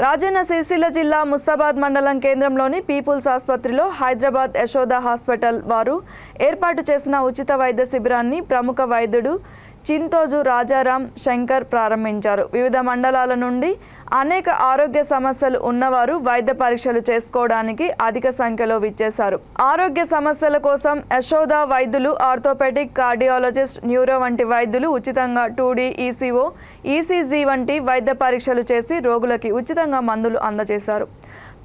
రాజన్న సిరిసిల్ల జిల్లా ముస్తాబాద్ మండలం కేంద్రంలోని పీపుల్స్ ఆసుపత్రిలో హైదరాబాద్ యశోద హాస్పిటల్ వారు ఏర్పాటు చేసిన ఉచిత వైద్య శిబిరాన్ని ప్రముఖ వైద్యుడు చింతోజు రాజారాం శంకర్ ప్రారంభించారు. వివిధ మండలాల నుండి అనేక ఆరోగ్య సమస్యలు ఉన్నవారు వైద్య పరీక్షలు చేసుకోవడానికి అధిక సంఖ్యలో విచ్చేశారు. ఆరోగ్య సమస్యల కోసం యశోద వైద్యులు, ఆర్థోపెడిక్, కార్డియాలజిస్ట్, న్యూరో వంటి వైద్యులు ఉచితంగా 2D, ECO, ECG వంటి వైద్య పరీక్షలు చేసి రోగులకి ఉచితంగా మందులు అందజేశారు.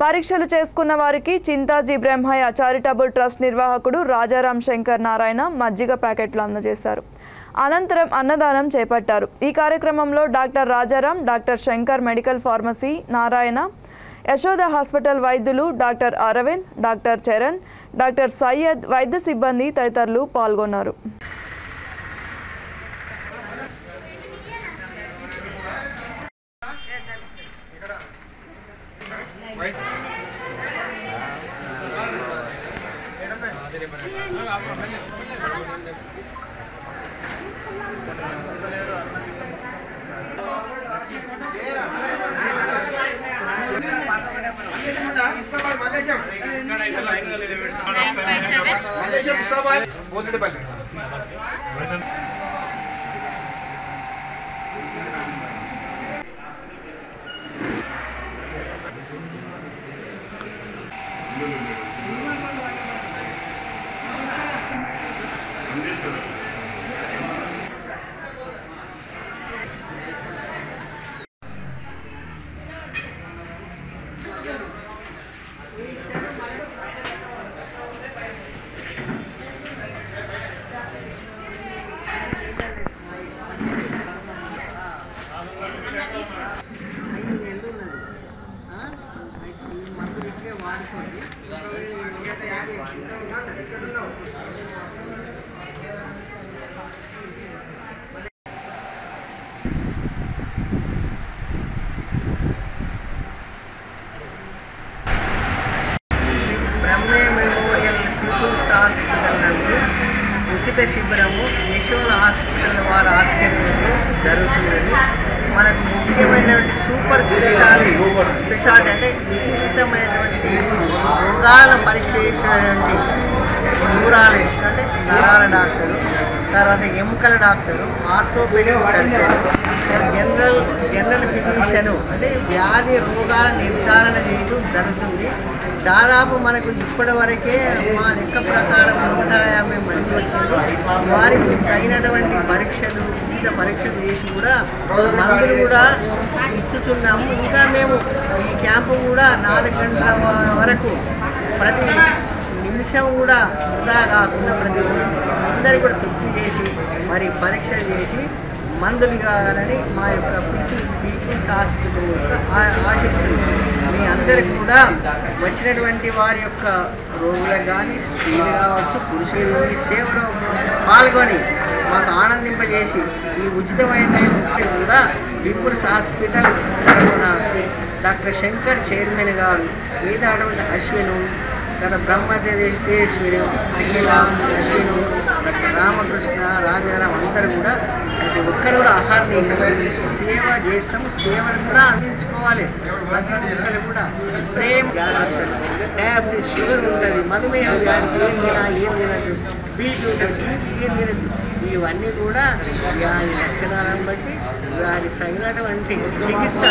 పరీక్షలు చేసుకున్న వారికి చింతాజీ బ్రహ్మయ్య చారిటబుల్ ట్రస్ట్ నిర్వాహకుడు రాజారాం శంకర్ నారాయణ మజ్జిగ ప్యాకెట్లు అందజేశారు. అనంతరం అన్నదానం చేపట్టారు. ఈ కార్యక్రమంలో doctor Rajaram, doctor Shankar medical pharmacy Narayana, Yashoda hospital వైద్యులు doctor Aravind, doctor Charan, doctor Syed, వైద్య సిబ్బంది తదితరులు పాల్గొన్నారు. ఉచిత శిబిరము యశోద హాస్పిటల్ వారి ఆధ్వర్యంలో జరుగుతున్నది. మనకు ముఖ్యమైనటువంటి సూపర్ స్పెషాలిటీ అంటే విశిష్టమైనటువంటి రోగాల పరీక్ష చేసినటువంటి న్యూరాలజిస్ట్ అంటే నరాల డాక్టరు, తర్వాత ఎముకల doctor, orthopedic surgeon, general physician అంటే వ్యాధి రోగాల నిర్ధారణ చేయడం జరుగుతుంది. దాదాపు మనకు ఇప్పటి వరకే మా లెక్క ప్రకారం 150 మంది వచ్చింది. వారికి తగినటువంటి పరీక్షలు, ఉచిత పరీక్షలు చేసి కూడా మందులు కూడా ఇచ్చుతున్నాము. ఇంకా మేము ఈ క్యాంపు కూడా 4 గంటల వరకు ప్రతి నిమిషం కూడా వృధా కాకుండా ప్రతి అందరికీ కూడా తృప్తి చేసి మరి పరీక్షలు చేసి మందులు కావాలని మా యొక్క పీపుల్స్ హాస్పిటల్ యొక్క ఆశిస్తుంది. మీ అందరికి కూడా వచ్చినటువంటి వారి యొక్క రోగులకు కానీ స్త్రీలు కావచ్చు, పురుషులు ఈ సేవలో పాల్గొని మాకు ఆనందింపజేసి ఈ ఉచితమైన కూడా పీపుల్స్ హాస్పిటల్ తరఫున డాక్టర్ శంకర్ చైర్మన్ గారు, మిగతా అశ్విను, గత బ్రహ్మదేశ్వరి, అఖిల, అశ్విను, డాక్టర్ రామకృష్ణ, రాజారాం అందరూ కూడా ప్రతి ఒక్కరు కూడా ఆహారాన్ని సేవ చేస్తాము. సేవను కూడా అందించుకోవాలి. ప్రతి ఒక్కరు కూడా ప్రేమ, డయాబెటీస్, షుగర్ ఉంటుంది, మధుమేహ వ్యాధి ఏం తినదు, బీట్ ఉంటుంది, ఏం తినదు. ఇవన్నీ కూడా వ్యాధి లక్షణాలను బట్టి వారి తగినటువంటి చికిత్స